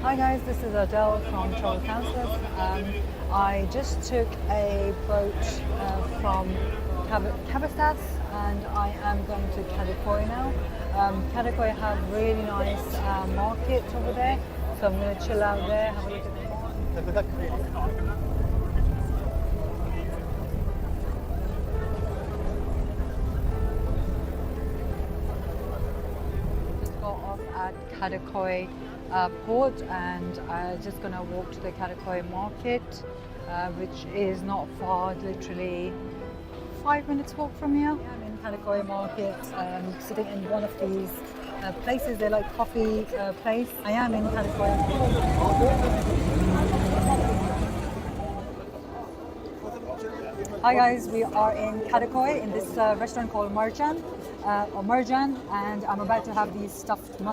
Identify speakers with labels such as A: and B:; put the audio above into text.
A: Hi guys, this is Adele from Travel Counselors. I just took a boat from Kabastas and I am going to Kadikoy now. Kadikoy have really nice market over there, so I'm going to chill out there, have a look at the market. Got off at Kadikoy port and I'm just gonna walk to the Kadikoy Market, which is not far, literally 5 minutes walk from here. I'm in Kadikoy Market, sitting in one of these places. They're like coffee place. I am in Kadikoy. Hi guys, we are in Kadikoy in this restaurant called Marjan, and I'm about to have these stuffed